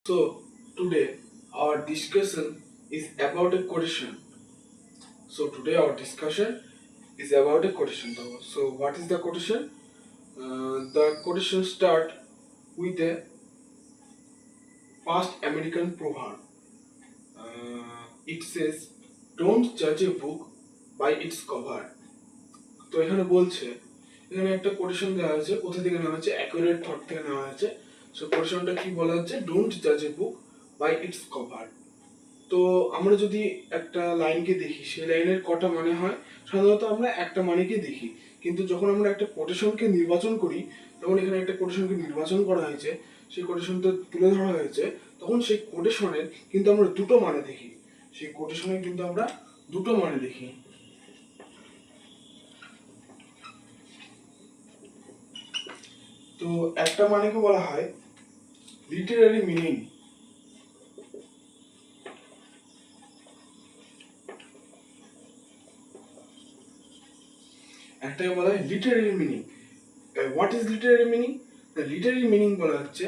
So today our discussion is about a quotation. So today our discussion is about a quotation. So what is the quotation? The quotation start with a past American proverb. It says, "Don't judge a book by its cover." তো এখানে বলছে, এখানে একটা quotation দেওয়া হয়েছে, কোথা থেকে নেওয়া হয়েছে? অ্যাকুরেট থট থেকে নেওয়া হয়েছে। সো কোটেশনটা কি বলা হচ্ছে? ডোন্ট জাজ এ বুক বাই ইটস কভার। তো আমরা যদি একটা লাইনকে দেখি, সেই লাইনের কটা মানে হয়? সাধারণত আমরা একটা মানেকে দেখি, কিন্তু যখন আমরা একটা কোটেশনকে নির্বাচন করি, তখন এখানে একটা কোটেশনকে নির্বাচন করা হয়েছে, সেই কোটেশনটা তুলে ধরা হয়েছে, তখন সেই কোটেশনের কিন্তু আমরা দুটো মানে দেখি। সেই কোটেশনের কিন্তু আমরা দুটো মানে দেখি। তো একটা মানেকে বলা হয় লিটারারি মিনিং, একটাকে বলা হয় Literary meaning. What is Literary meaning? Literary meaning বলা হচ্ছে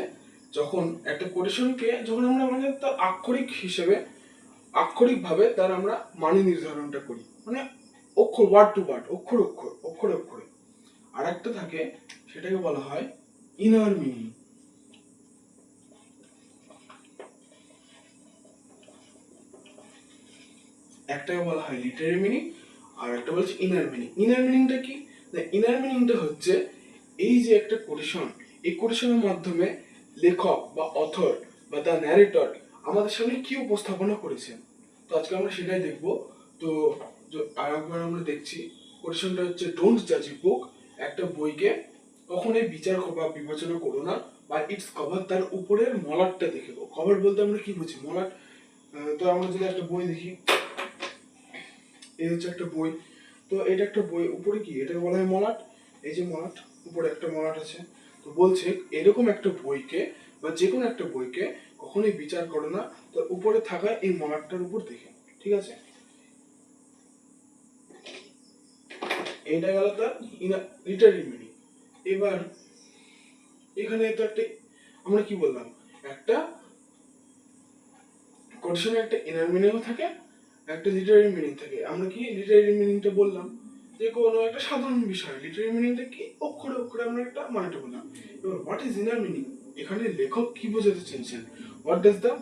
যখন একটা কোটেশনকে যখন আমরা মানে তার আক্ষরিকভাবে তার আমরা মানে নির্ধারণটা করি, মানে অক্ষর, ওয়ার্ড টু ওয়ার্ড, অক্ষরে। আর একটা থাকে, সেটাকে বলা হয় ইনার মিনিং। একটাকে বলা হয় লিটারারি মিনিং, আর একটা বলছে ইনার মিনিং। ইনার মিনিংটা কি? ইনার মিনিংটা হচ্ছে এই যে একটা কোটেশন, এই কোটেশনের মাধ্যমে লেখক বা অথর বা দ্য ন্যারেটর আমাদের সামনে কি উপস্থাপনা করেছেন। তো আজকে আমরা সেটাই দেখব। তো আর একবার আমরা দেখছি, কোটেশনটা হচ্ছে ডোন্ট জাজ এ বুক, একটা বইকে কখনোই বিচার বা বিবেচনা করো না বা ইটস কভার, তার উপরের মলাটটা দেখে। কভার বলতে আমরা কি বুঝি? মলাট। তো আমরা যদি একটা বই দেখি, এই হচ্ছে একটা বই, তো এটা একটা বই, উপরে কি এটাকে বলা হয় মলাট। এই যে মলাট, উপরে একটা মলাট আছে। তো বলছে এরকম একটা বইকে বা যে কোনো একটা বইকে কখনোই বিচার করো না তার উপরে থাকা এই মলাটটার উপর দেখে। ঠিক আছে, এটা গেল তার লিটারারি মিনিং। এবার এখানে তো একটা, আমরা কি বললাম, একটা কোটেশনে একটা ইনার মিনিংও থাকে, একটা লিটারারি মিনিং থাকে। আমরা কি লিটারারি মিনিংটা বললাম যে কোনো একটা সাধারণ বিষয়, লিটারারি মিনিংটা কি অক্ষরে আমরা একটা মানেটা বললাম। এবার হোয়াট ইজ ইনার মিনিং? এখানে লেখক কি বোঝাতে চেয়েছেন? What does the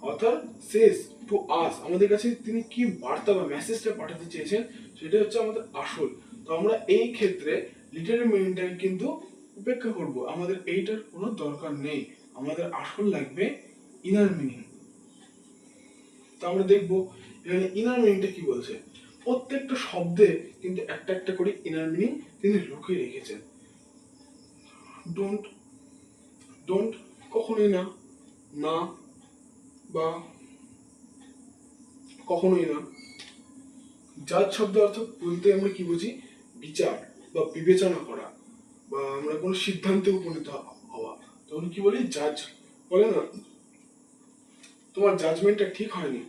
author says to us, আমাদের কাছে তিনি কি বার্তা বা মেসেজটা পাঠাতে চেয়েছেন, সেটা হচ্ছে আমাদের আসল। তো আমরা এই ক্ষেত্রে লিটারারি মিনিংটাকে কিন্তু উপেক্ষা করব, আমাদের এইটার কোনো দরকার নেই, আমাদের আসল লাগবে ইনার মিনিং। তো আমরা দেখবো এখানে ইনার মিনিংটা কি বলছে। প্রত্যেকটা শব্দে কিন্তু একটা একটা করে ইনার মিনিং তিনি লুকিয়ে রেখেছেন। ডোন্ট, ডোন্ট কখনোই না, না বা কখনোই না। জাজ শব্দ অর্থ বলতে আমরা কি বুঝি? বিচার বা বিবেচনা করা, বা আমরা কোনো সিদ্ধান্তে উপনীত হওয়া, তখন কি বলি? জাজ। বলে না, তোমার জাজমেন্টটা ঠিক হয়নি,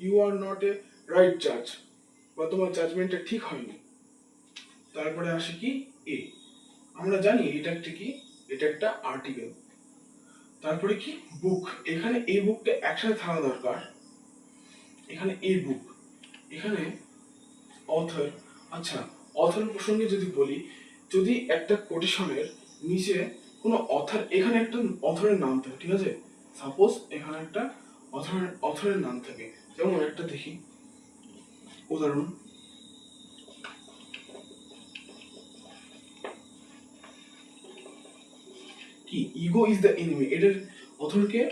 you are not a right জাজ, বা তোমার জাজমেন্টটা ঠিক হয়নি। তারপরে আসে কি? এ। আমরা জানি এটা একটা কি, এটা একটা আর্টিকেল। তারপরে কি? বুক। এখানে এই বুকটা একসাথে থাকা দরকার। এখানে এই বুক, এখানে অথর। আচ্ছা, অথর প্রসঙ্গে যদি বলি, যদি একটা কোটেশনের নিচে কোনো অথর, এখানে একটা অথরের নাম থাকে, ঠিক আছে, সাপোজ এখানে একটা অথরের নাম থাকে, যেমন একটা দেখি উদাহরণ, কি ইগো ইজ দ্য এনিমি, এটার অথরকে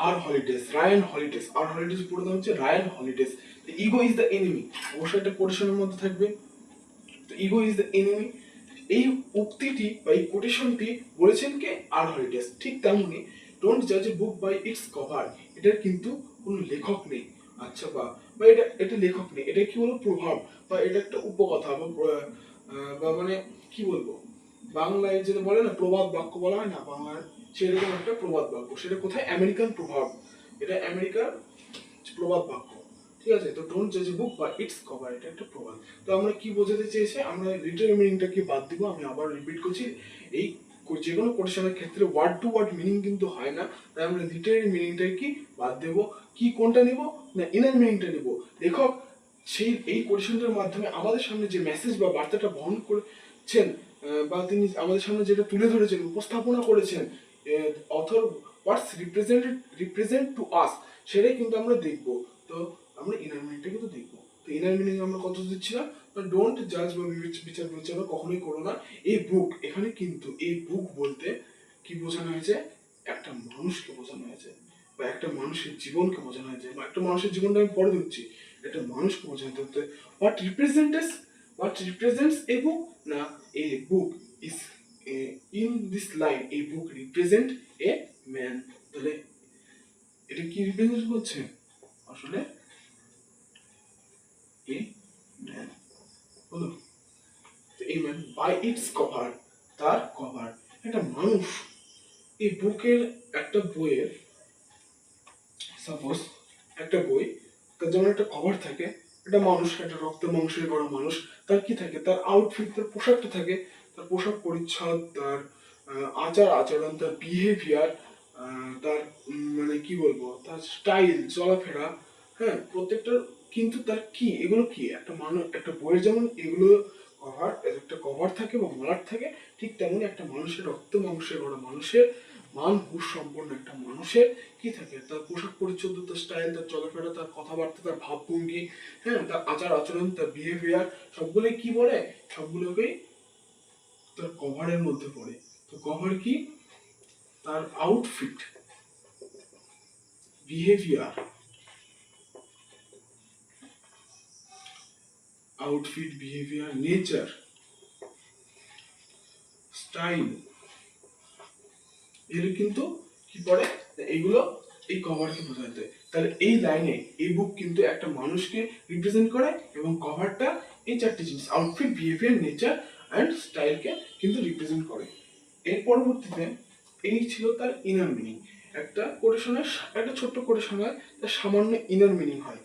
আর হলিডেস, রায়ান হলিডেস। আর হলিডেস পুরো নাম হচ্ছে Ryan Holidays. Ego is the enemy অবশ্যই একটা কোটেশনের মধ্যে থাকবে। তো ইগো ইজ দ্য এনিমি, এই উক্তিটি বা এই কোটেশনটি বলেছেন কে? আর হলিডেস। ঠিক তেমনি ডোন্ট জাজ এ বুক বাই ইটস কভার, এটার কিন্তু কোনো লেখক নেই। আচ্ছা, বা বা এটা এটা লেখক নেই, এটা কি বলবো? প্রভাব, বা এটা একটা উপকথা, বা মানে কি বলবো, বাংলায় যেটা বলে না প্রবাদ বাক্য বলা হয় না বাংলার, সেরকম একটা প্রবাদ বাক্য। সেটা কোথায়? আমেরিকান প্রভাব, এটা আমেরিকার প্রবাদ বাক্য। ঠিক আছে? তো ডোন্ট জাজ এ বুক বাই ইটস কভার, এটা একটা প্রবাদ। তো আমরা কি বোঝাতে চেয়েছে, আমরা লিটারাল মিনিংটাকে বাদ দিব। আমি আবার রিপিট করছি, এই যে কোনো কোটেশনের ক্ষেত্রে ওয়ার্ড টু ওয়ার্ড মিনিং কিন্তু হয় না, তাই আমরা লিটারারি মিনিংটাকে কি বাদ দেবো, কি কোনটা নিব না ইনার মিনিংটা নিব। লেখক সেই এই কোটেশনটার মাধ্যমে আমাদের সামনে যে মেসেজ বা বার্তাটা বহন করেছেন, বা তিনি আমাদের সামনে যেটা তুলে ধরেছেন, উপস্থাপনা করেছেন, author what's represent to us, সেটাই কিন্তু আমরা দেখবো। তো আমরা ইনার মিনিংটা কিন্তু দেখবো। তো ইনার মিনিং আমরা কত দিচ্ছিলাম, ডোন্ট জাজ বা বিচার বিবেচনা কখনোই করো না। এই বুক, এখানে কিন্তু এই বুক বলতে কি বোঝানো হয়েছে, একটা মানুষকে বোঝানো হয়েছে, বা একটা মানুষের জীবনকে বোঝানো হয়েছে, বা একটা মানুষের জীবনটা আমি পরে দিচ্ছি, একটা মানুষকে বোঝানো হতে। হোয়াট রিপ্রেজেন্টস এ বুক, না a book is in this line, a book represent a man. তাহলে এটা কি রিপ্রেজেন্ট করছে, আসলে এ ম্যান হলো। তো এই ম্যান বাই ইটস কভার, তার কভার, একটা মানুষ। এই বুকের একটা বইয়ের, সাপোজ একটা বই, তার যেমন একটা কভার থাকে, একটা মানুষ, একটা রক্ত মাংসের গড়া মানুষ, তার কি থাকে, তার আউটফিট, তার পোশাকটা থাকে, তার পোশাক পরিচ্ছদ, তার আচার আচরণ, তার বিহেভিয়ার, তার মানে কি বলবো, তার স্টাইল, চলাফেরা, হ্যাঁ, প্রত্যেকটার কিন্তু তার কি, এগুলো কি একটা মানুষ, একটা বইয়ের যেমন এগুলো কভার, একটা কভার থাকে বা মালার থাকে, ঠিক তেমনি একটা মানুষের, রক্ত মাংসের গড়া মানুষের, মান হুশ সম্পন্ন একটা মানুষের কি থাকে, তার পোশাক পরিচ্ছদ, তার স্টাইল, তার চলাফেরা, তার কথাবার্তা, তার ভাবভঙ্গি, হ্যাঁ, তার আচার আচরণ, তার বিহেভিয়ার, সবগুলোই কি বলে, সবগুলোকেই তার কভারের মধ্যে পড়ে। তো কভার কি, তার আউটফিট, বিহেভিয়ার, নেচার, স্টাইল, এগুলো কিন্তু কি পড়ে, এইগুলো এই কভারকে বোঝাতে। তাহলে এই লাইনে এই বুক কিন্তু একটা মানুষকে রিপ্রেজেন্ট করে, এবং কভারটা এই চারটি জিনিস, আউটফিট, বিহেভিয়ার, নেচার অ্যান্ড স্টাইলকে কিন্তু রিপ্রেজেন্ট করে। এর পরবর্তীতে এই ছিল তার ইনার মিনিং। একটা কোটেশনের, একটা ছোট্ট কোটেশনের তার সামান্য ইনার মিনিং হয়।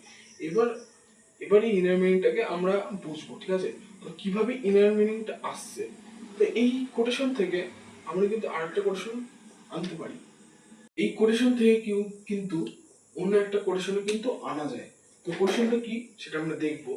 এবার এবার এই ইনার মিনিংটাকে আমরা বুঝবো, ঠিক আছে? তো কিভাবে ইনার মিনিংটা আসছে, তো এই কোটেশন থেকে আমরা কিন্তু আরেকটা কোটেশন আনতে পারি। এই কোটেশন থেকে কিন্তু অন্য একটা কোটেশনে কিন্তু আনা যায়। তো কোটেশনটা কি সেটা আমরা দেখবো।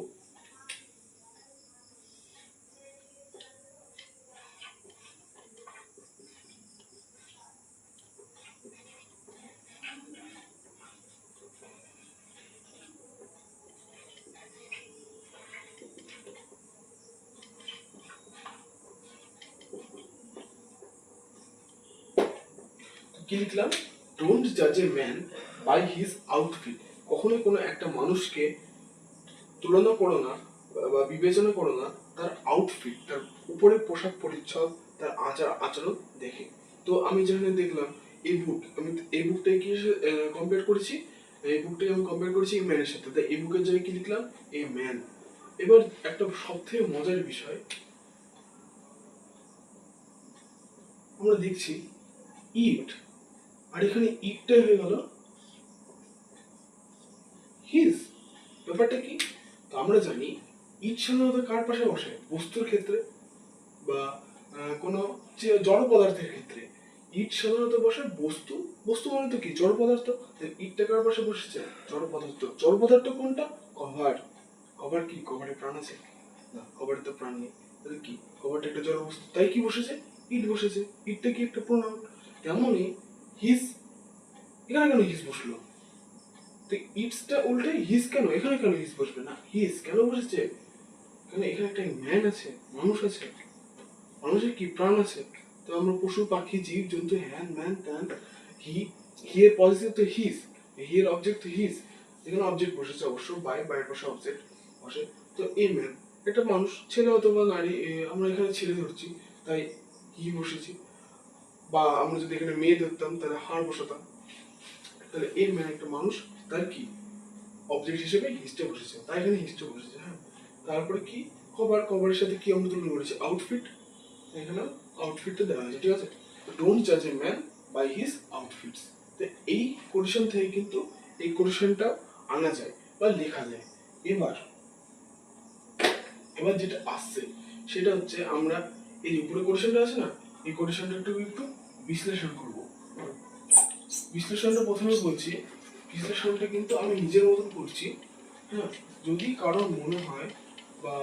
কি লিখলাম, ডোন্ট জাজ a man by his outfit, কখনোই কোনো একটা মানুষকে তুলনা করো না বা বিবেচনা করো না তার আউটফিট, তার উপরে পোশাক পরিচ্ছদ, তার আচার আচরণ দেখে। তো আমি যেখানে দেখলাম এই বুক, আমি এই বুকটাকে কি কম্পেয়ার করেছি, এই বুকটাকে আমি কম্পেয়ার করেছি এই ম্যানের সাথে, তাই এই বুকের জায়গায় কি লিখলাম, এই ম্যান। এবার একটা সব থেকে মজার বিষয়, আমরা দেখছি ইট, আর এখানে ইটটাই হয়ে গেল হিজ। ব্যাপারটা কি, তো আমরা জানি ইট সাধারণত কার পাশে বসে, বস্তুর ক্ষেত্রে বা কোনো জড় পদার্থের ক্ষেত্রে। ইট সাধারণত বসে বস্তু, বস্তু মানে তো কি, জড় পদার্থ। ইটটা কার পাশে বসেছে, জড় পদার্থ। জড় পদার্থ কোনটা, কভার। কভার কি, কভারে প্রাণ আছে না, কভারে তো প্রাণ নেই। তাহলে কি, কভারটা একটা জড় বস্তু, তাই কি বসেছে, ইট বসেছে। ইটটা কি একটা প্রোনাউন। তেমনই হিজ, এখানে কেন হিজ বসলো, তো ইটসটা উল্টে হিজ কেন, এখানে কেন হিজ বসবে না, হিজ কেন বসেছে, কারণ এখানে একটা ম্যান আছে, মানুষ আছে, মানুষের কি প্রাণ আছে। তো আমরা পশু পাখি জীব জন্তু হ্যান ম্যান ত্যান, হি, হি এর পজিটিভ তো হিজ, হি এর অবজেক্ট তো হিজ, এখানে অবজেক্ট বসেছে অবশ্য, বাইরের পাশে অবজেক্ট বসে। তো এই ম্যান একটা মানুষ, ছেলে অথবা নারী, আমরা এখানে ছেলে ধরছি তাই হি বসেছি, বা আমরা যদি এখানে মেয়ে ধরতাম তাহলে হাড় বসাতাম। তাহলে এই ম্যান একটা মানুষ, তার কি অবজেক্ট হিসেবে হিস্টে বসেছে, তাই এখানে হিস্টে বসেছে। হ্যাঁ, তারপরে কি, কভার, কভারের সাথে কি আমরা তুলনা করেছি, আউটফিট, এখানে আউটফিটটা দেওয়া আছে, ঠিক আছে? ডোন্ট জাজ a man by his outfits. তো এই কোটেশন থেকে কিন্তু এই কোটেশনটা আনা যায়। বা লেখা যায়। এবার এবার যেটা আসছে সেটা হচ্ছে আমরা এই যে উপরে কোটেশনটা আছে না, এই কোটেশনটা একটু বিশ্লেষণ করব। বিশ্লেষণটা প্রথমে বলছি, বিশ্লেষণটা কিন্তু আমি নিজের মতন করছি। হ্যাঁ, যদি কারোর মনে হয় বা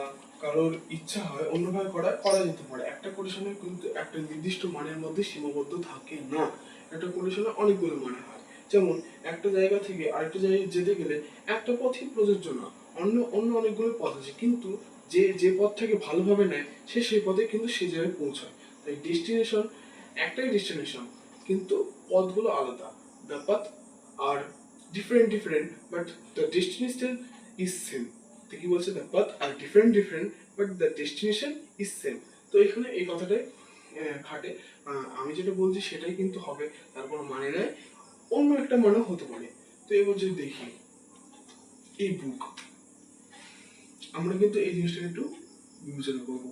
কারোর ইচ্ছা হয় অন্যভাবে করা যেতে পারে। একটা কোটেশনে কিন্তু একটা নির্দিষ্ট মানের মধ্যে সীমাবদ্ধ থাকে না, একটা কোটেশনে অনেকগুলো মানে হয়। যেমন একটা জায়গা থেকে আরেকটা জায়গায় যেতে গেলে একটা পথই প্রযোজ্য না, অন্য অন্য অনেকগুলো পথ আছে, কিন্তু যে যে পথটাকে ভালোভাবে নেয় সে সেই পথে কিন্তু সে জায়গায় পৌঁছায়। তাই ডেস্টিনেশন একটাই ডেস্টিনেশন, কিন্তু পথগুলো আলাদা। The path are different, but the destination is same. তো কি বলছে, the path are different, but the destination is same. তো এখানে এই কথাটাই খাটে। আমি যেটা বলছি সেটাই কিন্তু হবে, তারপর মানে নেয় অন্য একটা মানে হতে পারে। তো এবার যদি দেখি এই বুক, আমরা কিন্তু এই জিনিসটাকে একটু বিবেচনা করবো।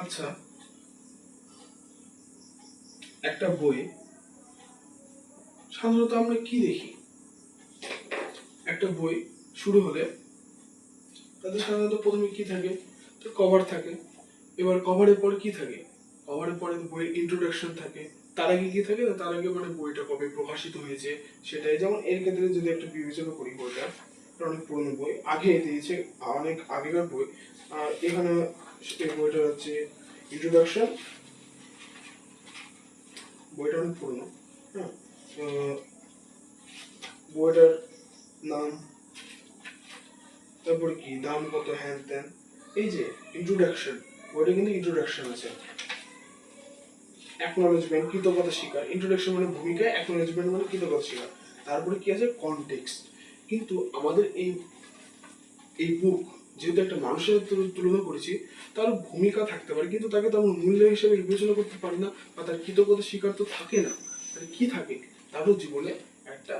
আচ্ছা, একটা বই সাধারণত আমরা কি দেখি, একটা বই শুরু হলে তাদের সাধারণত প্রথমে কি থাকে, তো কভার থাকে। এবার কভারের পরে কি থাকে, কভারের পরে বইয়ের ইন্ট্রোডাকশন থাকে। তার আগে কি থাকে না, তার আগে মানে বইটা কবে প্রকাশিত হয়েছে সেটাই। যেমন এর ক্ষেত্রে যদি একটা বিবেচনা করি, বইটা অনেক পুরনো বই, আগে দিয়েছে, অনেক আগেকার বই। আর এখানে এই বইটা হচ্ছে ইন্ট্রোডাকশন, বইটা অনেক পুরনো। হ্যাঁ, বইটার নাম, তারপরে কি দাম কত, হ্যান ত্যান। এই যে ইন্ট্রোডাকশন, বইটা কিন্তু ইন্ট্রোডাকশন আছে। অ্যাকনলেজমেন্ট, কৃতজ্ঞতা স্বীকার। ইন্ট্রোডাকশন মানে ভূমিকা, অ্যাকনলেজমেন্ট মানে কৃতজ্ঞতা স্বীকার। তারপরে কি আছে, কনটেক্সট। কিন্তু আমাদের এই এই বুক যেহেতু একটা মানুষের তুলনা করেছি, তার ভূমিকা থাকতে পারে, কিন্তু তাকে তো আমরা মূল্য হিসেবে বিবেচনা করতে পারি না, বা তার কৃতজ্ঞতা স্বীকার তো থাকে না। তাহলে কি থাকে, তারও জীবনে একটা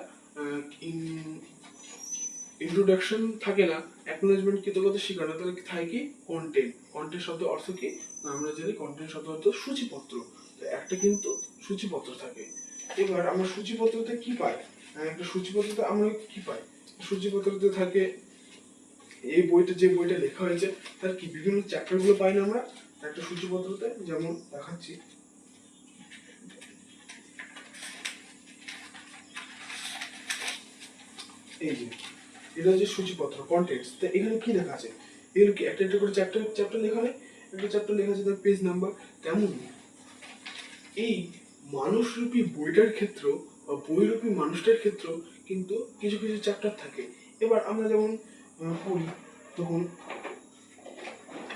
ইন্ট্রোডাকশন থাকে না, অ্যাকনোলেজমেন্ট, কৃতজ্ঞতা স্বীকার না, তাহলে থাকে কি, কন্টেন্ট। কন্টেন্ট শব্দ অর্থ কি, আমরা জানি কন্টেন্ট শব্দ অর্থ সূচিপত্র। তো একটা কিন্তু সূচিপত্র থাকে। এবার আমরা সূচিপত্রতে কি পাই, একটা সূচিপত্রতে আমরা কি পাই, সূচিপত্রতে থাকে এই বইটা, যে বইটা লেখা হয়েছে তার কি বিভিন্ন চ্যাপ্টার গুলো পাই না আমরা একটা সূচিপত্রতে। যেমন দেখাচ্ছি, এই যে এটা হচ্ছে সূচিপত্র, কন্টেন্টস। তো এখানে কি লেখা আছে, এগুলো কি একটা একটা করে চ্যাপ্টার চ্যাপ্টার লেখা নেই, একটা চ্যাপ্টার লেখা আছে তার পেজ নাম্বার। তেমন এই মানুষরূপী বইটার ক্ষেত্র বা বইরূপী মানুষটার ক্ষেত্র কিন্তু কিছু কিছু চ্যাপ্টার থাকে। এবার আমরা যেমন পড়ি, তখন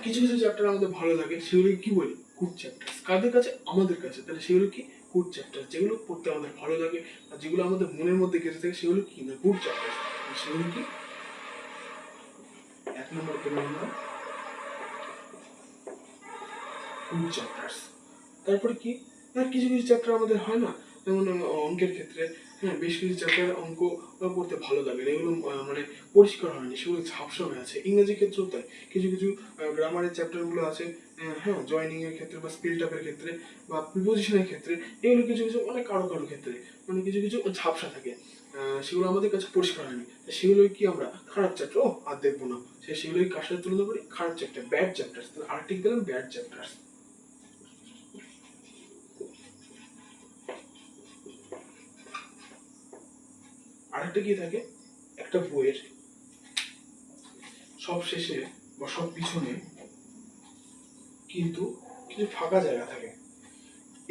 কিছু কিছু চ্যাপ্টার আমাদের ভালো লাগে, সেগুলো কি বলি, গুড চ্যাপ্টার। কাদের কাছে, আমাদের কাছে। তাহলে সেগুলো কি, গুড চ্যাপ্টার। যেগুলো পড়তে আমাদের ভালো লাগে আর যেগুলো আমাদের মনের মধ্যে গেঁথে থাকে সেগুলো কি না, গুড চ্যাপ্টার। সেগুলো কি, এক নম্বর পেলাম আমরা গুড চ্যাপ্টার্স। তারপরে কি না, কিছু কিছু চ্যাপ্টার আমাদের হয় না, যেমন অঙ্কের ক্ষেত্রে, হ্যাঁ বেশ কিছু চ্যাপ্টার অঙ্ক পড়তে ভালো লাগে না, এগুলো মানে পরিষ্কার হয়নি, সেগুলো ঝাপসা হয়ে আছে। ইংরেজি ক্ষেত্রেও তাই, কিছু কিছু গ্রামারের চ্যাপ্টারগুলো আছে, হ্যাঁ জয়নিং এর ক্ষেত্রে বা স্পেল টাপের ক্ষেত্রে বা প্রিপোজিশনের ক্ষেত্রে, এগুলো কিছু কিছু মানে কারো কারো ক্ষেত্রে মানে কিছু কিছু ঝাপসা থাকে, সেগুলো আমাদের কাছে পরিষ্কার হয়নি। সেগুলোই কি আমরা খারাপ চ্যাপ্টার, ও আর দেখবো না, সেগুলোই কার সাথে তুলনা করি, খারাপ চ্যাপ্টার, ব্যাড চ্যাপ্টার। তাহলে আর্টিক দিলাম ব্যাড চ্যাপ্টার। আরেকটা কি থাকে, একটা বইয়ের সব শেষে বা সব পিছনে কিন্তু কিছু ফাঁকা জায়গা থাকে।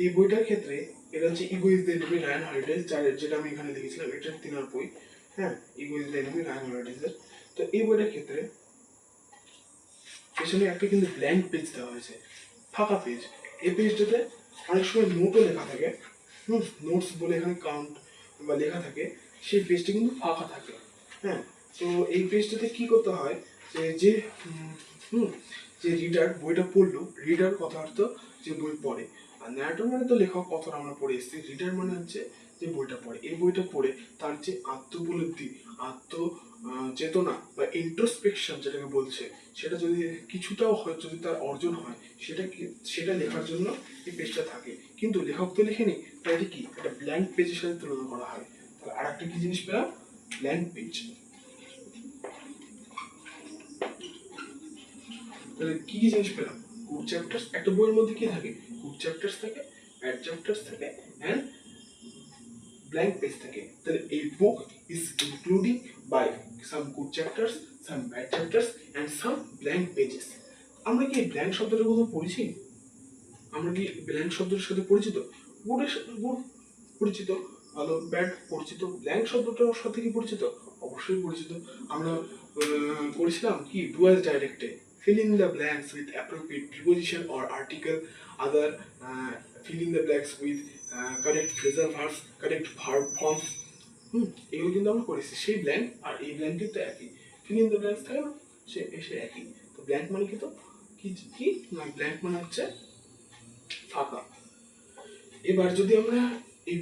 এই বইটার ক্ষেত্রে এটা হচ্ছে ego is the enemy, Ryan Holiday, যেটা আমি এখানে লিখেছিলাম, এটা 3 বই। হ্যাঁ, ego is the enemy, Ryan হলিডেজের। তো এই বইটার ক্ষেত্রে পেছনে একটা কিন্তু ব্ল্যাঙ্ক পেজ দেওয়া হয়েছে, ফাঁকা পেজ। এই পেজটাতে অনেক সময় নোটও লেখা থাকে, নোটস বলে এখানে কাউন্ট বা লেখা থাকে, সেই পেজটা কিন্তু ফাঁকা থাকে। হ্যাঁ, তো এই পেজটাতে কি করতে হয়, যে যে যে রিডার বইটা পড়লো, রিডার কথা অর্থ যে বই পড়ে, আর ন্যারেটর মানে তো লেখক, কথাটা আমরা পড়ে এসেছি। রিডার মানে হচ্ছে যে বইটা পড়ে, এই বইটা পড়ে তার যে আত্মোপলব্ধি, আত্ম চেতনা বা ইন্ট্রোস্পেকশন যেটাকে বলছে, সেটা যদি কিছুটাও হয়, যদি তার অর্জন হয়, সেটা লেখার জন্য এই পেজটা থাকে। কিন্তু লেখক তো লেখেনি, তাই এটা কি একটা ব্ল্যাঙ্ক পেজের সাথে তুলনা করা হয়। তাহলে আর একটা কি জিনিস পেলাম, ব্ল্যাঙ্ক পেজ। তাহলে কি কি জিনিস পেলাম, গুড চ্যাপ্টার্স, একটা বইয়ের মধ্যে কি থাকে, গুড চ্যাপ্টার্স থাকে, ব্যাড চ্যাপ্টার্স থাকে, এন্ড blank page থাকে। তাহলে a book is including by some good chapters, some bad chapters and some blank pages। আমরা কি ব্ল্যাঙ্ক শব্দটার কথা পড়েছি? আমরা কি ব্ল্যাঙ্ক শব্দের সাথে পরিচিত? গুডের সাথে গুড পরিচিত, ভালো ব্যাড পরিচিত, ব্ল্যাঙ্ক শব্দটার সাথে কি পরিচিত? অবশ্যই পরিচিত। আমরা করেছিলাম কি dual ডাইরেক্টে, fill in the blanks with appropriate preposition or article, other fill in the blanks with correct phrasal verbs, correct verb forms। এগুলো কিন্তু আমরা করেছি। সেই ব্ল্যাঙ্ক আর এই ব্ল্যাঙ্ক কিন্তু একই, fill in the blanks থাকে না, সে একই। তো ব্ল্যাঙ্ক মানে কি, তো কি কি না, ব্ল্যাঙ্ক মানে হচ্ছে ফাঁকা। এবার যদি আমরা এই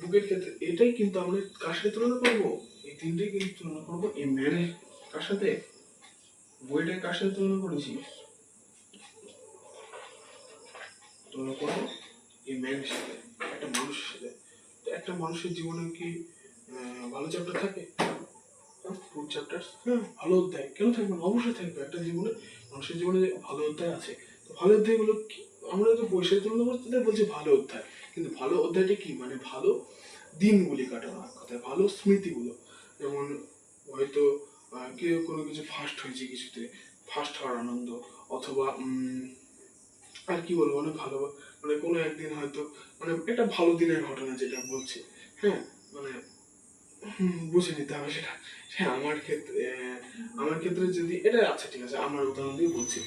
বুকের ক্ষেত্রে এটাই কিন্তু আমরা কার সাথে তুলনা করবো, এই তিনটেই কিন্তু তুলনা করবো এই ম্যানের কার সাথে, বইটাকে কার সাথে তুলনা করেছি, তুলনা করবো এই ম্যানের সাথে, একটা মানুষের সাথে। তো একটা মানুষের জীবনে কি ভালো চ্যাপ্টার থাকে, গুড চ্যাপ্টার, হ্যাঁ ভালো অধ্যায় কেন থাকবে না, অবশ্যই থাকবে। একটা জীবনে, মানুষের জীবনে ভালো অধ্যায় আছে। তো ভালো অধ্যায়গুলো কি, আমরা তো বইয়ের সাথে তুলনা করতে বলছি ভালো অধ্যায়, কিন্তু ভালো অধ্যায়টা কি মানে ভালো দিনগুলি কাটানো, কথায় ভালো স্মৃতিগুলো। যেমন হয়তো কেউ কোনো কিছু ফার্স্ট হয়েছে, কিছুতে ফার্স্ট হওয়ার আনন্দ, অথবা আর কি বলবো, মানে ভালো, মানে কোনো একদিন হয়তো মানে একটা ভালো দিনের ঘটনা যেটা বলছি, হ্যাঁ মানে বুঝে নিতে হবে সেটা। হ্যাঁ আমার ক্ষেত্রে যদি এটা, আচ্ছা ঠিক আছে আমার উদাহরণ দিয়ে বলছি।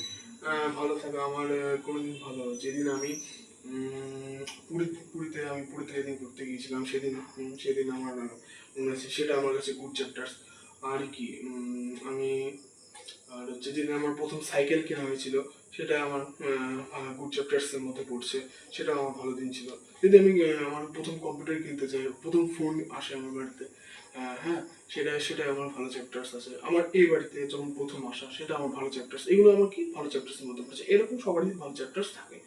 ভালো থাকা আমার কোনোদিন ভালো, যেদিন আমি পুরীতে যেদিন ঘুরতে গিয়েছিলাম, সেদিন আমার মনে আছে, সেটা আমার কাছে গুড চ্যাপ্টার্স। আর কি আমি আর হচ্ছে যেদিন আমার প্রথম সাইকেল কেনা হয়েছিল, সেটা আমার গুড চ্যাপ্টার্স এর মধ্যে পড়ছে, সেটা আমার ভালো দিন ছিল। যদি আমি আমার প্রথম কম্পিউটার কিনতে চাই, প্রথম ফোন আসে আমার বাড়িতে, হ্যাঁ সেটা আমার ভালো চ্যাপ্টার্স আছে। আমার এই বাড়িতে যখন প্রথম আসা, সেটা আমার ভালো চ্যাপ্টার্স, এগুলো আমার কি ভালো চ্যাপ্টার্স এর মধ্যে পড়ছে। এরকম সবারই ভালো চ্যাপ্টার্স থাকে।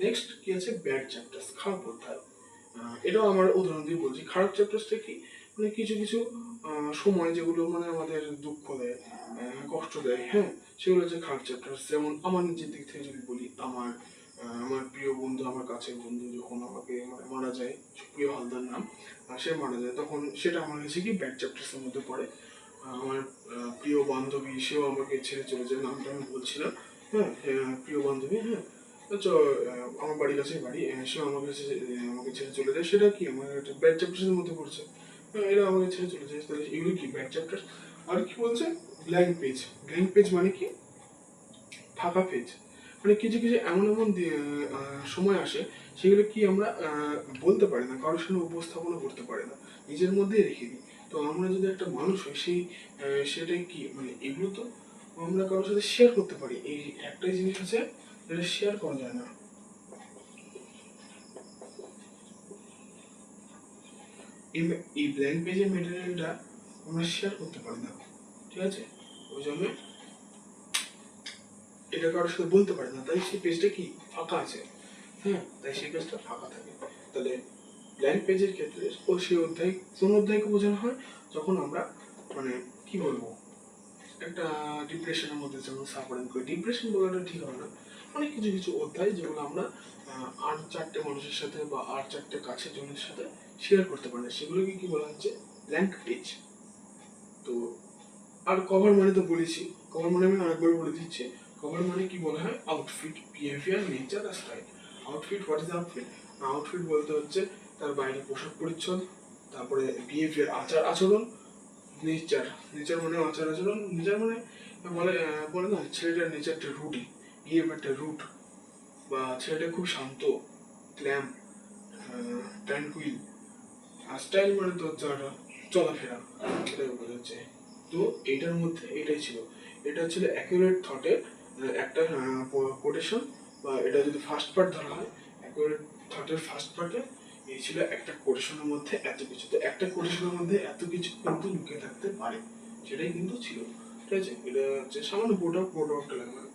নেক্সট কি আছে, ব্যাড চ্যাপ্টার্স, খারাপ অধ্যায়। এটাও আমার উদাহরণ দিয়ে বলছি। খারাপ চ্যাপ্টার্সটা কি, মানে কিছু কিছু সময় যেগুলো মানে আমাদের দুঃখ দেয়, কষ্ট দেয়, হ্যাঁ সেগুলো হচ্ছে খারাপ চ্যাপ্টার্স। যেমন আমার নিজের দিক থেকে যদি বলি, আমার প্রিয় বন্ধু, আমার কাছের বন্ধু যখন আমাকে মানে মারা যায়, প্রিয় হালদার নাম, সে মারা যায়, তখন সেটা আমার কাছে কি ব্যাড চ্যাপ্টার্স এর মধ্যে পড়ে। আমার প্রিয় বান্ধবী, সেও আমাকে ছেড়ে চলে যায়, নামটা আমি বলছিলাম, হ্যাঁ প্রিয় বান্ধবী, হ্যাঁ আমার বাড়ির কাছে বাড়ি, সেও আমাকে ছেড়ে চলে যায়, সেটা কি আমার একটা ব্যাড চ্যাপ্টার্সের মধ্যে পড়ছে। এরা আমাকে ছেড়ে চলে যায়, তাহলে এগুলো কি ব্যাড চ্যাপ্টার। আর কি বলছে, ব্ল্যাঙ্ক পেজ। ব্ল্যাঙ্ক পেজ মানে কি, ফাঁকা পেজ। মানে কিছু কিছু এমন এমন সময় আসে, সেগুলো কি আমরা বলতে পারি না, কারোর সামনে উপস্থাপনা করতে পারি না, নিজের মধ্যেই রেখে দিই। তো আমরা যদি একটা মানুষ হই, সেটাই কি মানে এগুলো তো আমরা কারোর সাথে শেয়ার করতে পারি। এই একটাই জিনিস আছে যেটা শেয়ার করা যায় না, এই ব্ল্যাঙ্ক পেজের মেটেরিয়ালটা আমরা শেয়ার করতে পারি না, ঠিক আছে। ওই জন্য এটা কারোর সাথে বলতে পারে না, তাই সেই পেজটা কি ফাঁকা আছে, হ্যাঁ তাই সেই পেজটা ফাঁকা থাকে। তাহলে ব্ল্যাঙ্ক পেজের ক্ষেত্রে ও সেই অধ্যায়, কোন অধ্যায়কে বোঝানো হয়, যখন আমরা মানে কি বলবো, একটা ডিপ্রেশনের মধ্যে যেমন সাফারিং করি, ডিপ্রেশন বলাটা ঠিক হবে না, মানে কিছু কিছু অধ্যায় যেগুলো আমরা আর চারটে মানুষের সাথে বা আর চারটে কাছের জনের সাথে শেয়ার করতে পারি না, সেগুলোকে কি বলা হচ্ছে, ব্ল্যাঙ্ক পেজ। তো আর কভার মানে তো বলেছি, কভার মানে আমি আরেকবার বলে দিচ্ছি। কভার মানে কি বলা হয়, আউটফিট, বিহেভিয়ার, নেচার আর style. Outfit, what is outfit? Outfit বলতে হচ্ছে তার বাইরে পোশাক পরিচ্ছদ, তারপরে বিহেভিয়ার, আচার আচরণ, নেচার, নেচার মানে আচার আচরণ, নেচার মানে বলে বলে না ছেলেটার নেচারটা রুডি, বিহেভিয়ারটা রুট, বা ছেলেটা খুব শান্ত, ক্ল্যাম, ট্র্যাঙ্কুইল। আর স্টাইল মানে তো চলাফেরা, এটাই বোঝাচ্ছে। তো এটার মধ্যে এটাই ছিল, এটা ছিল অ্যাকুরেট থটের একটা কোটেশন, বা এটা যদি ফার্স্ট পার্ট ধরা হয়, অ্যাকুরেট থার্ডের ফার্স্ট পার্টে এই ছিল একটা কোটেশনের মধ্যে এত কিছু, তো একটা কোটেশনের মধ্যে এত কিছু কিন্তু লুকিয়ে থাকতে পারে, সেটাই কিন্তু ছিল। ঠিক আছে, এটা হচ্ছে সামান্য প্রোডাক্টটা লাগবে।